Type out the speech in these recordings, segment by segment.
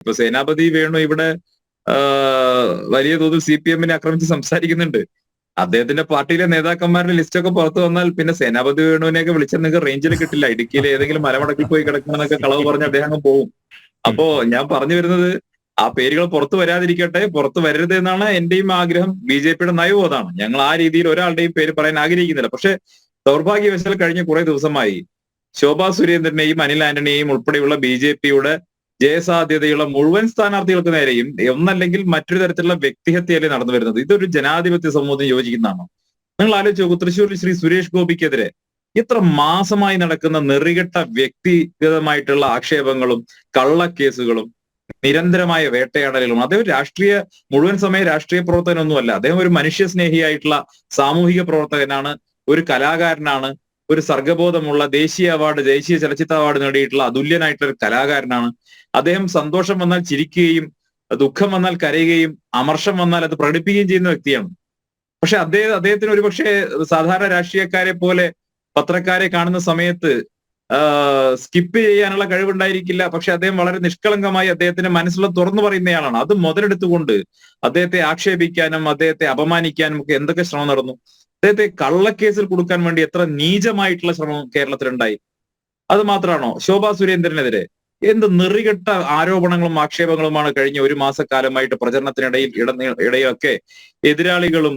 ഇപ്പൊ സേനാപതി വേണു ഇവിടെ വലിയ തോതിൽ CPM-നെ ആക്രമിച്ച് സംസാരിക്കുന്നുണ്ട്. അദ്ദേഹത്തിന്റെ പാർട്ടിയിലെ നേതാക്കന്മാരുടെ ലിസ്റ്റൊക്കെ പുറത്തു വന്നാൽ പിന്നെ സേനാപതി വേണുവിനെയൊക്കെ വിളിച്ചാൽ നിങ്ങൾക്ക് റേഞ്ചിൽ കിട്ടില്ല. ഇടുക്കിയിലെ ഏതെങ്കിലും മലമടക്കിൽ പോയി കിടക്കണമെന്നൊക്കെ കളവ് പറഞ്ഞ് അദ്ദേഹം അങ്ങ് പോകും. അപ്പോ ഞാൻ പറഞ്ഞു വരുന്നത് ആ പേരുകൾ പുറത്തു വരാതിരിക്കട്ടെ, പുറത്തു വരരുത് എന്നാണ് എന്റെയും ആഗ്രഹം. BJP-യുടെ നയവും അതാണ്. ഞങ്ങൾ ആ രീതിയിൽ ഒരാളുടെയും പേര് പറയാൻ ആഗ്രഹിക്കുന്നില്ല. പക്ഷെ ദൗർഭാഗ്യവശാൽ കഴിഞ്ഞ കുറെ ദിവസമായി ശോഭാ സുരേന്ദ്രനെയും അനിൽ ആന്റണിയെയും ഉൾപ്പെടെയുള്ള BJP-യുടെ ജയസാധ്യതയുള്ള മുഴുവൻ സ്ഥാനാർത്ഥികൾക്ക് നേരെയും ഒന്നല്ലെങ്കിൽ മറ്റൊരു തരത്തിലുള്ള വ്യക്തിഹത്യയല്ലേ നടന്നു വരുന്നത്. ഇതൊരു ജനാധിപത്യ സമൂഹത്തിന് യോജിക്കുന്നതാണോ? നിങ്ങൾ ആലോചിച്ച് നോക്കൂ, തൃശ്ശൂരിൽ ശ്രീ സുരേഷ് ഗോപിക്കെതിരെ ഇത്ര മാസമായി നടക്കുന്ന നെറികെട്ട വ്യക്തിഗതമായിട്ടുള്ള ആക്ഷേപങ്ങളും കള്ളക്കേസുകളും നിരന്തരമായ വേട്ടയാടലുകളും. അദ്ദേഹം മുഴുവൻ സമയ രാഷ്ട്രീയ പ്രവർത്തകനൊന്നുമല്ല. അദ്ദേഹം ഒരു മനുഷ്യ സ്നേഹിയായിട്ടുള്ള സാമൂഹിക പ്രവർത്തകനാണ്, ഒരു കലാകാരനാണ്, ഒരു സർഗബോധമുള്ള ദേശീയ ചലച്ചിത്ര അവാർഡ് നേടിയിട്ടുള്ള അതുല്യനായിട്ടുള്ള ഒരു കലാകാരനാണ്. അദ്ദേഹം സന്തോഷം വന്നാൽ ചിരിക്കുകയും ദുഃഖം വന്നാൽ കരയുകയും അമർഷം വന്നാൽ അത് പ്രകടിപ്പിക്കുകയും ചെയ്യുന്ന വ്യക്തിയാണ്. പക്ഷെ അദ്ദേഹത്തിന് ഒരുപക്ഷെ സാധാരണ രാഷ്ട്രീയക്കാരെ പോലെ പത്രക്കാരെ കാണുന്ന സമയത്ത് സ്കിപ്പ് ചെയ്യാനുള്ള കഴിവുണ്ടായിരിക്കില്ല. പക്ഷെ അദ്ദേഹം വളരെ നിഷ്കളങ്കമായി അദ്ദേഹത്തിന്റെ മനസ്സിലുള്ള തുറന്നു പറയുന്നയാളാണ്. അത് മുതലെടുത്തുകൊണ്ട് അദ്ദേഹത്തെ ആക്ഷേപിക്കാനും അദ്ദേഹത്തെ അപമാനിക്കാനും ഒക്കെ എന്തൊക്കെ ശ്രമം നടന്നു. അദ്ദേഹത്തെ കള്ളക്കേസിൽ കൊടുക്കാൻ വേണ്ടി എത്ര നീചമായിട്ടുള്ള ശ്രമം കേരളത്തിലുണ്ടായി. അത് മാത്രമാണോ? ശോഭാ സുരേന്ദ്രനെതിരെ എന്ത് നെറികെട്ട ആരോപണങ്ങളും ആക്ഷേപങ്ങളുമാണ് കഴിഞ്ഞ ഒരു മാസക്കാലമായിട്ട് പ്രചരണത്തിനിടയിൽ ഇടയൊക്കെ എതിരാളികളും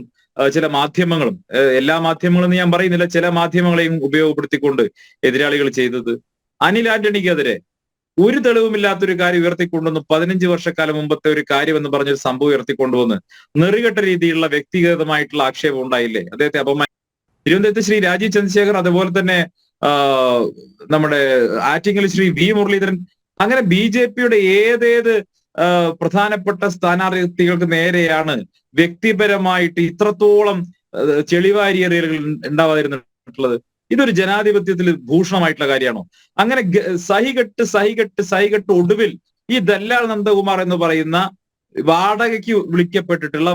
ചില മാധ്യമങ്ങളും, എല്ലാ മാധ്യമങ്ങളും ഞാൻ പറയുന്നില്ല, ചില മാധ്യമങ്ങളെയും ഉപയോഗപ്പെടുത്തിക്കൊണ്ട് എതിരാളികൾ ചെയ്തത്. അനിൽ ആന്റണിക്കെതിരെ ഒരു തെളിവുമില്ലാത്തൊരു കാര്യം ഉയർത്തിക്കൊണ്ടുവന്ന് 15 വർഷക്കാലം മുമ്പത്തെ ഒരു കാര്യം എന്ന് പറഞ്ഞൊരു സംഭവം ഉയർത്തിക്കൊണ്ടുവന്ന് നെറികെട്ട രീതിയിലുള്ള വ്യക്തിഗതമായിട്ടുള്ള ആക്ഷേപം ഉണ്ടായില്ലേ? അദ്ദേഹത്തെ തിരുവനന്തപുരത്ത് ശ്രീ രാജീവ് ചന്ദ്രശേഖർ, അതുപോലെ തന്നെ നമ്മുടെ ആറ്റിങ്ങൽ ശ്രീ V മുരളീധരൻ, അങ്ങനെ BJP-യുടെ ഏതേത് പ്രധാനപ്പെട്ട സ്ഥാനാർത്ഥികൾക്ക് നേരെയാണ് വ്യക്തിപരമായിട്ട് ഇത്രത്തോളം ചെളിവാരിയെറിയലുകൾ ഉണ്ടാവാതിരുന്നിട്ടുള്ളത്? ഇതൊരു ജനാധിപത്യത്തിൽ ഭൂഷണമായിട്ടുള്ള കാര്യമാണോ? അങ്ങനെ സഹികെട്ട് ഒടുവിൽ ഈ ദല്ലാൽ നന്ദകുമാർ എന്ന് പറയുന്ന വാടകയ്ക്ക് വിളിക്കപ്പെട്ടിട്ടുള്ള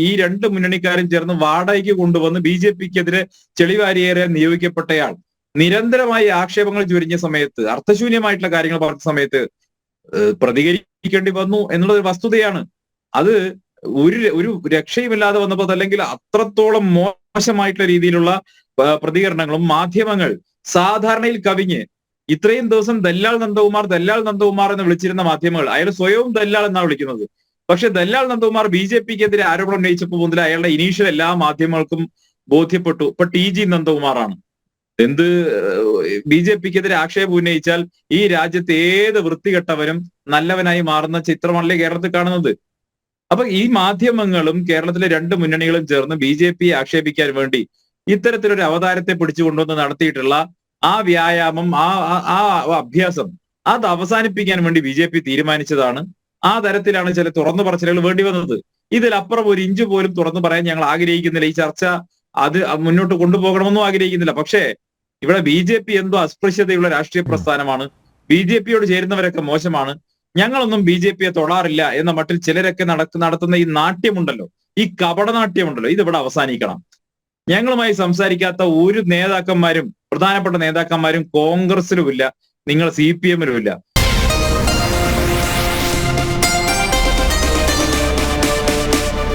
ഈ രണ്ട് മുന്നണിക്കാരും ചേർന്ന് വാടകയ്ക്ക് കൊണ്ടുവന്ന് BJP-ക്കെതിരെ ചെളിവാരിയേറാൻ നിയോഗിക്കപ്പെട്ടയാൾ നിരന്തരമായി ആക്ഷേപങ്ങൾ ചൊരിഞ്ഞ സമയത്ത്, അർത്ഥശൂന്യമായിട്ടുള്ള കാര്യങ്ങൾ പറഞ്ഞ സമയത്ത് പ്രതികരിക്കേണ്ടി വന്നു എന്നുള്ളത് വസ്തുതയാണ്. അത് ഒരു രക്ഷയുമില്ലാതെ വന്നപ്പോൾ, അല്ലെങ്കിൽ അത്രത്തോളം മോശമായിട്ടുള്ള രീതിയിലുള്ള പ്രതികരണങ്ങളും മാധ്യമങ്ങൾ സാധാരണയിൽ കവിഞ്ഞ് ഇത്രയും ദിവസം ദല്ലാൽ നന്ദകുമാർ എന്ന് വിളിച്ചിരുന്ന മാധ്യമങ്ങൾ, അയാൾ സ്വയവും ദല്ലാൽ എന്നാണ് വിളിക്കുന്നത്. പക്ഷെ ദല്ലാൽ നന്ദകുമാർ BJP-ക്കെതിരെ ആരോപണം ഉന്നയിച്ചപ്പോൾ മുതൽ അയാളുടെ ഇനീഷ്യൽ എല്ലാ മാധ്യമങ്ങൾക്കും ബോധ്യപ്പെട്ടു ഇപ്പൊ TG നന്ദകുമാറാണ്. എന്ത് BJP-ക്കെതിരെ ആക്ഷേപം ഉന്നയിച്ചാൽ ഈ രാജ്യത്ത് ഏത് വൃത്തികെട്ടവനും നല്ലവനായി മാറുന്ന ചിത്രമല്ലേ കേരളത്തിൽ കാണുന്നത്. അപ്പൊ ഈ മാധ്യമങ്ങളും കേരളത്തിലെ രണ്ട് മുന്നണികളും ചേർന്ന് BJP-യെ ആക്ഷേപിക്കാൻ വേണ്ടി ഇത്തരത്തിലൊരു അവതാരത്തെ പിടിച്ചുകൊണ്ടുവന്ന് നടത്തിയിട്ടുള്ള ആ വ്യായാമം, ആ അഭ്യാസം, അത് അവസാനിപ്പിക്കാൻ വേണ്ടി BJP തീരുമാനിച്ചതാണ്. ആ തരത്തിലാണ് ചില തുറന്നു പറച്ചിലുകൾ വേണ്ടി വന്നത്. ഇതിലപ്പുറം ഒരു ഇഞ്ച് പോലും തുറന്നു പറയാൻ ഞങ്ങൾ ആഗ്രഹിക്കുന്നില്ല. ഈ ചർച്ച അത് മുന്നോട്ട് കൊണ്ടുപോകണമെന്നും ആഗ്രഹിക്കുന്നില്ല. പക്ഷേ ഇവിടെ BJP എന്തോ അസ്പൃശ്യതയുള്ള രാഷ്ട്രീയ പ്രസ്ഥാനമാണ്, BJP-യോട് ചേരുന്നവരൊക്കെ മോശമാണ്, ഞങ്ങളൊന്നും BJP-യെ തൊടാറില്ല എന്ന മട്ടിൽ ചിലരൊക്കെ നടത്തുന്ന ഈ നാട്യമുണ്ടല്ലോ, ഈ കപടനാട്യമുണ്ടല്ലോ, ഇതിവിടെ അവസാനിക്കണം. ഞങ്ങളുമായി സംസാരിക്കാത്ത ഒരു നേതാക്കന്മാരും, പ്രധാനപ്പെട്ട നേതാക്കന്മാരും കോൺഗ്രസിലുമില്ല, നിങ്ങൾ CPM-ലുമില്ല.